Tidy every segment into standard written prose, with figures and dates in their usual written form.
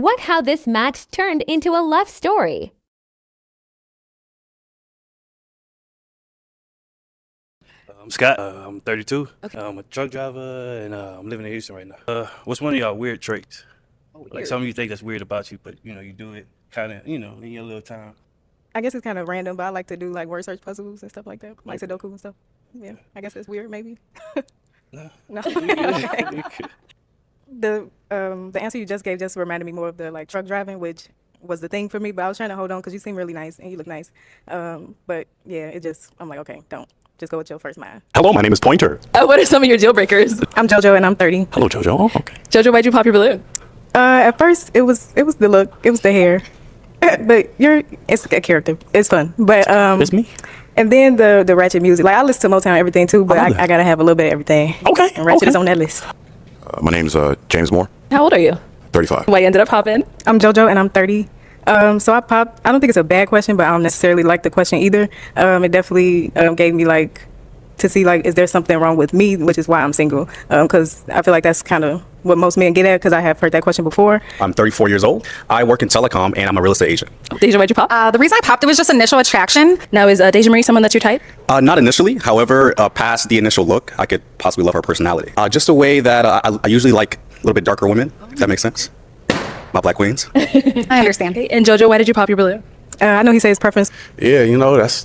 What how this match turned into a love story. I'm Scott. I'm 32. Okay. I'm a truck driver, and I'm living in Houston right now. What's one of y'all weird traits? Like some of you think that's weird about you, but you do it kind of, in your little time. I guess it's kind of random, but I like to do like word search puzzles and stuff like that, like Sudoku and stuff. Yeah, I guess it's weird, maybe. No. Okay. The answer you just gave just reminded me more of the like truck driving, which was the thing for me. But I was trying to hold on because you seem really nice and you look nice. But yeah, I'm like, okay, don't. Just go with your first mind. Hello, my name is Pointer. What are some of your deal breakers? I'm JoJo and I'm 30. Hello, JoJo. Oh, okay. JoJo, why'd you pop your balloon? At first, it was the look, it was the hair, but it's a character. It's fun, but It's me. And then the ratchet music. Like I listen to Motown and everything too, but I gotta have a little bit of everything. Okay. And ratchet okay. is on that list. My name's James Moore. How old are you? 35. Why you ended up popping? I'm JoJo and I'm 30. So I popped. I don't think it's a bad question, but I don't necessarily like the question either. It definitely gave me like to see like, is there something wrong with me, which is why I'm single. Because I feel like that's kind of what most men get at, because I have heard that question before. I'm 34 years old. I work in telecom, and I'm a real estate agent. Deja, why'd you pop? The reason I popped, it was just initial attraction. Now, is Deja Marie someone that's your type? Not initially. However, past the initial look, I could possibly love her personality. Just a way that I usually like a little bit darker women, if that makes sense. My black queens. I understand. Okay. And JoJo, why did you pop your balloon? I know he says his preference. Yeah,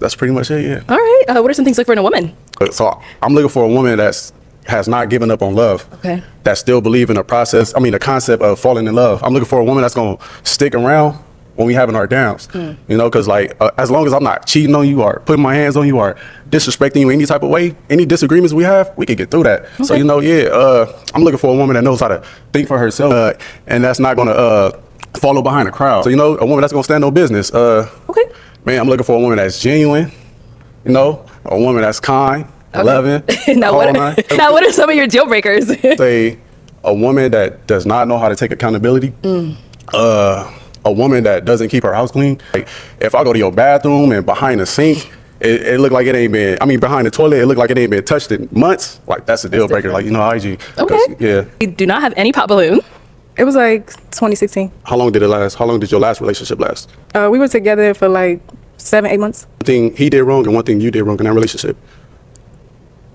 that's pretty much it, yeah. All right. What are some things to look for in a woman? So I'm looking for a woman has not given up on love. Okay. That still believe in the process. I mean, the concept of falling in love. I'm looking for a woman that's going to stick around when we having our downs. Because like, as long as I'm not cheating on you or putting my hands on you or disrespecting you any type of way, any disagreements we have, we can get through that. Okay. So, I'm looking for a woman that knows how to think for herself and that's not going to follow behind the crowd. So, a woman that's going to stand on business. Okay. Man, I'm looking for a woman that's genuine, a woman that's kind, loving. Now what are some of your deal breakers? Say a woman that does not know how to take accountability. A woman that doesn't keep her house clean. Like if I go to your bathroom and behind the sink, it look like it ain't been, behind the toilet, it look like it ain't been touched in months. Like that's a deal breaker. Like, IG. Okay. Yeah. You do not have any pop balloon. It was like 2016. How long did it last? How long did your last relationship last? We were together for like 7-8 months. One thing he did wrong and one thing you did wrong in that relationship.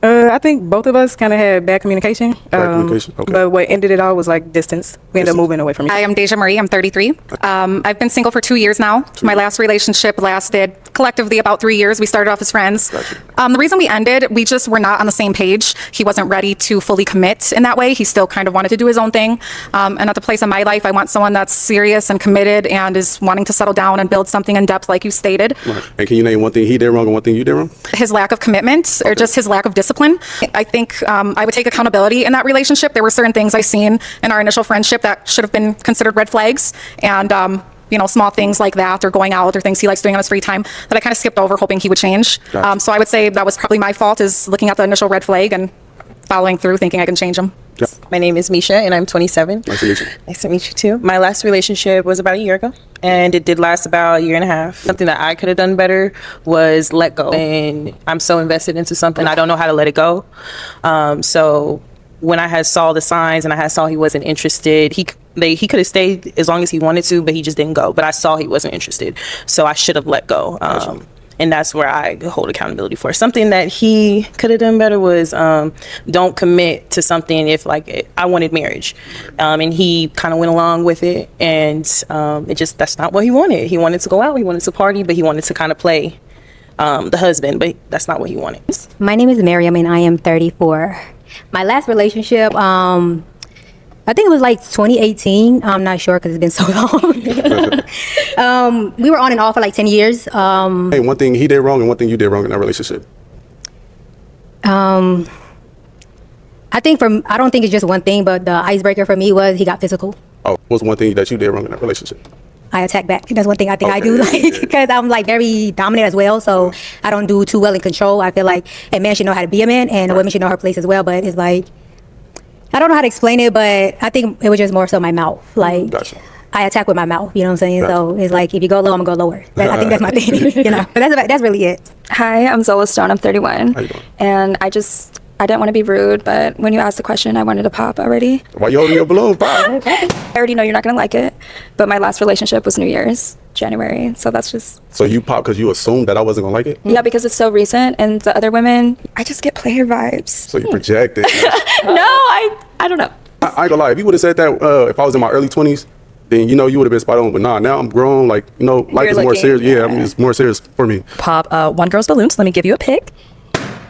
I think both of us kind of had bad communication. Communication, okay. But what ended it all was like distance. We ended up moving away from each other. I am Deja Marie. I'm 33. I've been single for 2 years now. My last relationship lasted collectively about 3 years. We started off as friends. The reason we ended, we just were not on the same page. He wasn't ready to fully commit in that way. He still kind of wanted to do his own thing. And at the place in my life, I want someone that's serious and committed and is wanting to settle down and build something in depth, like you stated. Right. And can you name one thing he did wrong and one thing you did wrong? His lack of commitment or just his lack of discipline. I think I would take accountability in that relationship. There were certain things I seen in our initial friendship that should have been considered red flags. And, small things like that or going out or things he likes doing on his free time that I kind of skipped over hoping he would change. Gotcha. So I would say that was probably my fault, is looking at the initial red flag and following through thinking I can change him. Yeah. My name is Misha and I'm 27. Nice to meet you. Nice to meet you too. My last relationship was about a year ago and it did last about a year and a half. Something that I could have done better was let go. And I'm so invested into something, I don't know how to let it go. So when I had saw the signs and I had saw he wasn't interested, he could have stayed as long as he wanted to, but he just didn't go. But I saw he wasn't interested, so I should have let go. And that's where I hold accountability for. Something that he could have done better was don't commit to something if I wanted marriage. And he kind of went along with it, and that's not what he wanted. He wanted to go out, he wanted to party, but he wanted to kind of play the husband, but that's not what he wanted. My name is Miriam and I am 34. My last relationship, I think it was like 2018. I'm not sure because it's been so long. We were on and off for like 10 years. Hey, one thing he did wrong and one thing you did wrong in that relationship. I don't think it's just one thing, but the icebreaker for me was he got physical. Oh, what's one thing that you did wrong in that relationship? I attack back. That's one thing I think I Okay, do, yeah. because I'm like very dominant as well. So I don't do too well in control. I feel like a man should know how to be a man, and a woman should know her place as well. But it's like, I don't know how to explain it, but I think it was just more so my mouth. Like, Gotcha. I attack with my mouth. You know what I'm saying? Gotcha. So it's like, if you go low, I'm gonna go lower. I think that's my thing. But that's really it. Hi, I'm Zola Stone. I'm 31. How you doing? And I just I didn't want to be rude, but when you asked the question, I wanted to pop already. Why you holding your balloon? Pop. I already know you're not going to like it, but my last relationship was New Year's, January. So that's just... So you pop because you assumed that I wasn't going to like it? Yeah, because it's so recent, and the other women, I just get player vibes. So you projected. No, I don't know. I ain't gonna lie. If you would have said that if I was in my early 20s, then, you know, you would have been spot on. But nah, now I'm grown. Like, you know, life is more serious. Yeah, I mean, it's more serious for me. Pop one girl's balloons. Let me give you a pick.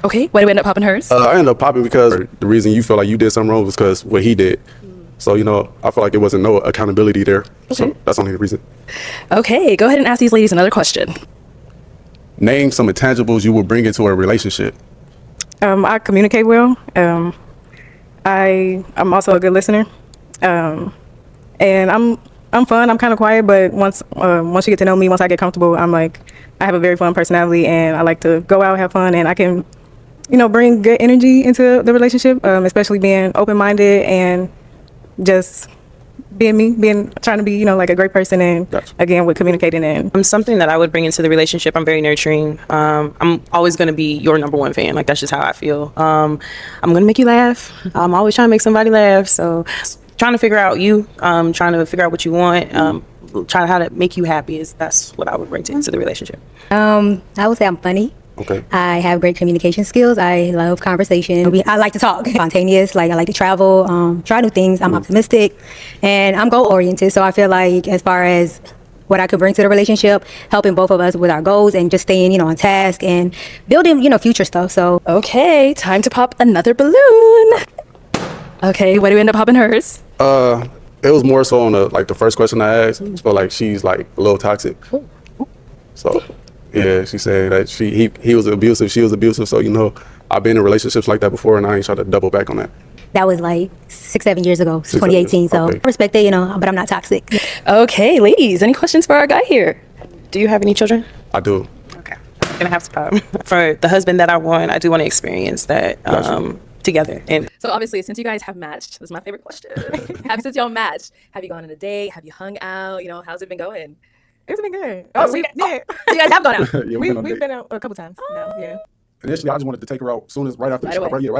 Okay, why do we end up popping hers? I ended up popping because the reason you feel like you did something wrong was because what he did. So, you know, I feel like there wasn't no accountability there. So that's only the reason. Okay, go ahead and ask these ladies another question. Name some intangibles you would bring into a relationship. I communicate well. I'm also a good listener. And I'm fun. I'm kind of quiet, but once you get to know me, once I get comfortable, I have a very fun personality, and I like to go out, have fun, and I can, you know, bring good energy into the relationship, especially being open-minded and just being me, trying to be, you know, like a great person, and again, with communicating. And Something that I would bring into the relationship, I'm very nurturing. I'm always going to be your number one fan. Like, that's just how I feel. I'm going to make you laugh. I'm always trying to make somebody laugh. So trying to figure out you, trying to figure out what you want, trying how to make you happy that's what I would bring into the relationship. I would say I'm funny. Okay. I have great communication skills. I love conversation. I like to talk. Spontaneous. Like, I like to travel, try new things. I'm optimistic, and I'm goal oriented. So I feel like, as far as what I could bring to the relationship, helping both of us with our goals and just staying, you know, on task and building, you know, future stuff. So okay, time to pop another balloon. Okay, why do we end up popping hers? It was more so on the first question I asked. I feel like she's like a little toxic. So yeah, she said that he was abusive, she was abusive. So, you know, I've been in relationships like that before, and I ain't trying to double back on that. That was like 6-7 years ago, 2018. So I respect it, you know, but I'm not toxic. Okay, ladies, any questions for our guy here? Do you have any children? I do. Okay. I'm going to have to pop. For the husband that I want, I do want to experience that together. And so obviously, since you guys have matched, this is my favorite question. Since y'all matched, have you gone on a date? Have you hung out? You know, how's it been going? it's been good. So you guys have gone out. Yeah, we've been out a couple times. No, yeah. Initially, I just wanted to take her out right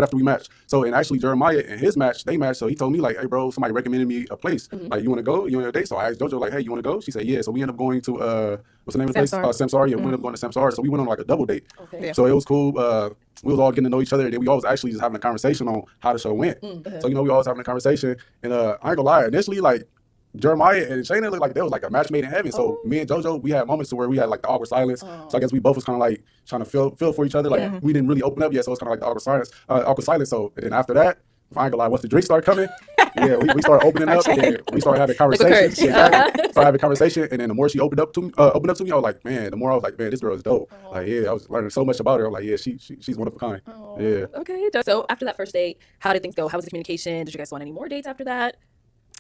after we matched. So, and actually Jeremiah and his match, they matched. So he told me like, hey bro, somebody recommended me a place. Like, you want to go? You want to date? So I asked JoJo like, hey, you want to go? She said, yeah. So we ended up going to what's the name of the place? Samsara. Yeah, we ended up going to Samsara. So we went on like a double date. Okay. Yeah. So it was cool. We was all getting to know each other. And then we always actually just having a conversation on how the show went. So, you know, we always having a conversation. And I ain't gonna lie, initially, like, Jeremiah and Shayna looked like they was like a match made in heaven. So me and JoJo, we had moments to where we had like the awkward silence. So I guess we both was kind of like trying to feel for each other. Like we didn't really open up yet, so it's kind of like the awkward silence. So and after that, if I ain't gonna lie, once the drinks started coming, yeah, we started opening up and we started having conversation. Started having conversation, and then the more she opened up to me, I was like, man. The more I was like, man, this girl is dope. Like, yeah, I was learning so much about her. I'm like, yeah, she's one of a kind. Yeah. Okay. So after that first date, how did things go? How was the communication? Did you guys want any more dates after that?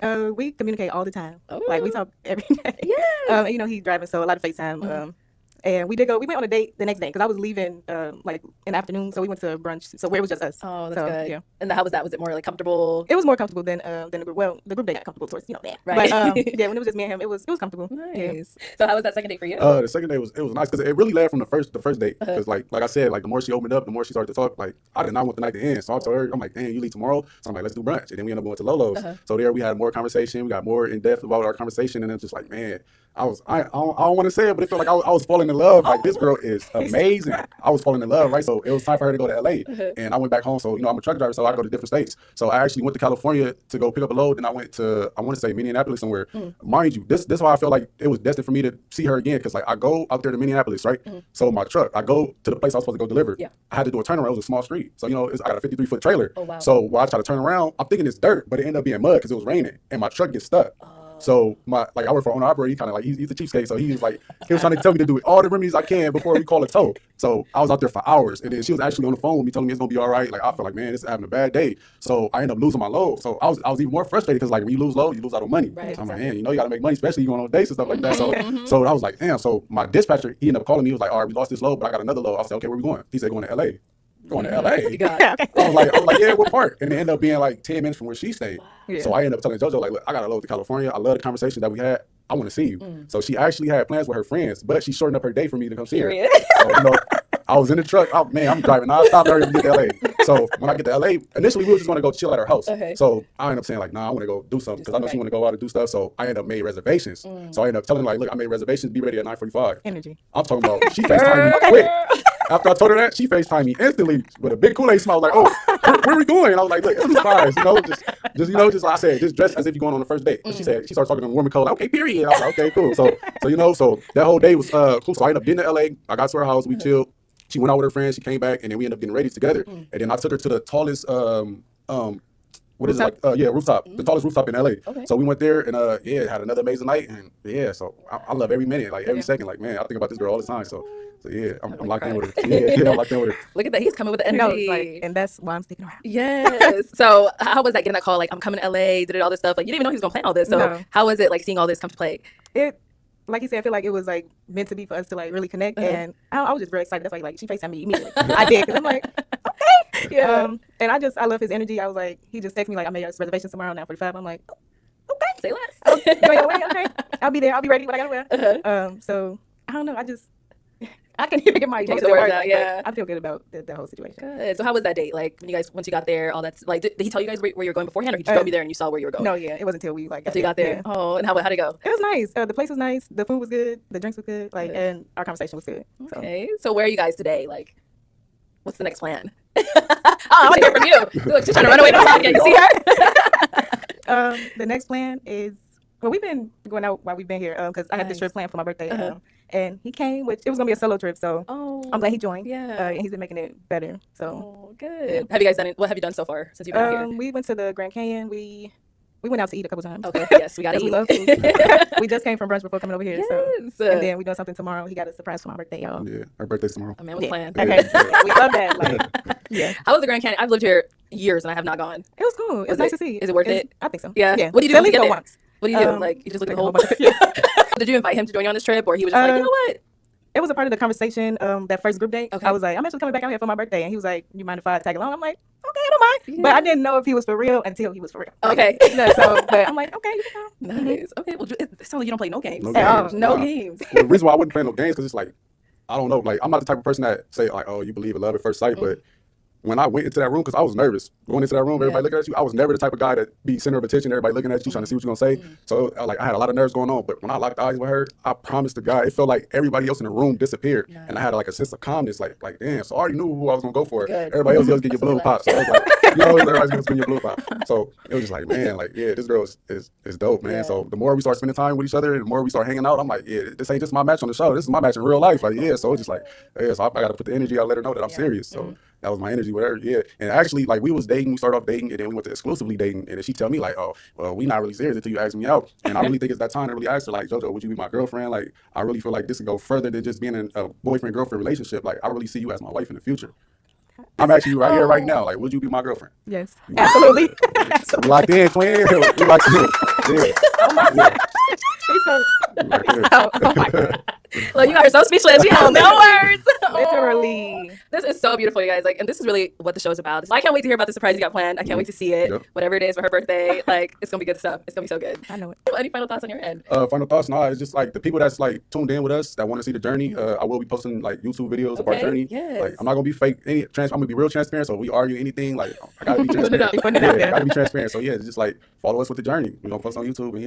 We communicate all the time. Oh. Like, we talk every day. Yeah. You know, he's driving, so a lot of FaceTime. And we went on a date the next day because I was leaving like in the afternoon, so we went to brunch. So where it was just us. Oh, that's so, good. Yeah. And how was that? Was it more like comfortable? It was more comfortable than the group. Well, the group date got comfortable towards that. Right. But yeah, when it was just me and him, it was comfortable. Nice. Yeah. So how was that second date for you? The second date was nice because it really led from the first date. Because like I said, like the more she opened up, the more she started to talk. Like I did not want the night to end, so I told her, I'm like, damn, you leave tomorrow. So I'm like, let's do brunch. And then we ended up going to Lolo's. So there we had more conversation. We got more in depth about our conversation, and it's just like, man, I don't want to say it, but it felt like I was falling in love. Like this girl is amazing. I was falling in love, right? So it was time for her to go to LA, and I went back home. So you know, I'm a truck driver, so I go to different states. So I actually went to California to go pick up a load, and I went to, I want to say Minneapolis somewhere. Mind you, this is why I felt like it was destined for me to see her again, because like I go out there to Minneapolis, right? So my truck, I go to the place I was supposed to go deliver. I had to do a turnaround. It was a small street, so you know, I got a 53-foot trailer. Oh, wow. So while I try to turn around, I'm thinking it's dirt, but it ended up being mud because it was raining, and my truck gets stuck. So I work for owner operator. He kind of like he's a cheapskate. So he was trying to tell me to do all the remedies I can before we call a tow. So I was out there for hours, and then she was actually on the phone with me telling me it's gonna be all right. Like I feel like, man, this is having a bad day. So I ended up losing my load. So I was even more frustrated because like when you lose load, you lose out on money. Right, so I'm like, man, you know, you gotta make money, especially you going on dates and stuff like that. So so I was like, damn. So my dispatcher, he ended up calling me. He was like, all right, we lost this load, but I got another load. I was like, okay, where we going? He said, going to LA. Going to LA. I was like, yeah, what part? And it ended up being like 10 minutes from where she stayed. Yeah. So I ended up telling JoJo, like, look, I got a load to California. I love the conversation that we had. I want to see you. So she actually had plans with her friends, but she shortened up her day for me to come see her. So, you know, I was in the truck. Oh man, I'm driving nonstop to get to LA. So when I get to LA, initially we were just gonna go chill at her house. Okay. So I ended up saying like, nah, I want to go do something because I know she want to go out and do stuff. So I ended up made reservations. So I ended up telling her like, look, I made reservations. Be ready at 9:45. Energy. I'm talking about she FaceTimed me quick. After I told her that, she FaceTimed me instantly with a big Kool-Aid smile. Like, oh, where are we going? And I was like, look, it's a surprise, just like I said, just dress as if you're going on the first date. And she started talking in woman code. Like, okay, period. I was like, okay, cool. So that whole day was cool. So I ended up getting to LA. I got to her house. We chilled. She went out with her friends. She came back, and then we ended up getting ready together. And then I took her to the tallest rooftop? The tallest rooftop in LA. Okay. So we went there and had another amazing night. And so I love every minute, like every second. Like, man, I think about this girl all the time. So I'm locked in with her. I'm locked in with her. Look at that. He's coming with the energy. And that's why I'm sticking around. Yes. So how was that getting that call? Like, I'm coming to LA, did all this stuff. Like, you didn't even know he was going to plan all this. So how was it like seeing all this come to play? Like you said, I feel like it was like meant to be for us to like really connect, and I was just very excited. That's why like she FaceTimed me immediately. I did because I'm like, okay, yeah. And I love his energy. I was like, he just texted me like, I made a reservation tomorrow 9:45. I'm like, okay, say less. Go your way, okay, I'll be there. I'll be ready. What I gotta wear. So I don't know. I can't even get my emotions out. Yeah, I feel good about the whole situation. Good. So how was that date? Like when once you got there, all that's like, did he tell you guys where you were going beforehand, or he just drove you there and you saw where you were going? No, it wasn't until we like after you got there. Yeah. Oh, and how'd it go? It was nice. The place was nice. The food was good. The drinks were good. Like, and our conversation was good. Okay. So where are you guys today? Like, what's the next plan? I want to hear from you. Look, she's trying to run away from talking. You see her? The next plan is, well, we've been going out while we've been here because I had this trip planned for my birthday. And he came, which it was gonna be a solo trip, so I'm glad he joined. Yeah, and he's been making it better. So good. Yeah. Have you guys done it? What have you done so far since you've been here? We went to the Grand Canyon. We went out to eat a couple times. Okay, yes, we gotta eat. We love food. We just came from brunch before coming over here. Yes. So and then we doing something tomorrow. He got a surprise for my birthday, y'all. Yeah, our birthday's tomorrow. A man with a plan. Okay, we love that. Like, yeah. How was the Grand Canyon? I've lived here years and I have not gone. It was cool. It was nice to see. Is it worth it? I think so. Yeah. What do you do? At least go once. What do you do? Like, you just look at the whole bunch. Did you invite him to join you on this trip, or he was just like, you know what? It was a part of the conversation, that first group date. Okay. I was like, I'm actually coming back out here for my birthday. And he was like, you mind if I tag along? I'm like, okay, I don't mind. Yeah. But I didn't know if he was for real until he was for real. Okay. But I'm like, okay, you can come. Nice. Okay, well, it sounds like you don't play no games. No games. Well, the reason why I wouldn't play no games because it's like, I don't know. Like, I'm not the type of person that say, like, oh, you believe in love at first sight. But when I went into that room, because I was nervous going into that room, everybody looking at you. I was never the type of guy that be center of attention, everybody looking at you, trying to see what you're gonna say. So like I had a lot of nerves going on, but when I locked eyes with her, I promised to God, it felt like everybody else in the room disappeared, and I had like a sense of calmness, like damn. So I already knew who I was gonna go for. Good. Everybody else getting your balloon pop. So I was like, everybody's gonna spin your balloon pop. So it was just like, man, like this girl is dope, man. Yeah. So the more we start spending time with each other, and the more we start hanging out, I'm like, this ain't just my match on the show. This is my match in real life. Like so it's just like, so I gotta put the energy out, let her know that I'm serious. So. That was my energy with her, And actually, like, we was dating, we started off dating, and then we went to exclusively dating, and then she tell me, like, oh, well, we not really serious until you ask me out. And I really think it's that time to really ask her, like, JoJo, would you be my girlfriend? Like, I really feel like this could go further than just being in a boyfriend-girlfriend relationship. Like, I really see you as my wife in the future. I'm asking you right here, right now, like, would you be my girlfriend? Yes, absolutely. We locked in, twin. We locked in. Yeah. Oh, my God. Oh my God. Well, you guys are so speechless. You have no words. Literally. This is so beautiful, you guys. Like, and this is really what the show's about. I can't wait to hear about the surprise you got planned. I can't wait to see it. Whatever it is for her birthday. Like, it's gonna be good stuff. It's gonna be so good. I know it. Any final thoughts on your end? Final thoughts? No, it's just like the people that's like tuned in with us that want to see the journey. I will be posting like YouTube videos of our journey. Yes. Like, I'm not gonna be fake. I'm gonna be real transparent. So if we argue anything, like, I gotta be transparent. I gotta be transparent. So it's just like follow us with the journey. We're gonna post on YouTube and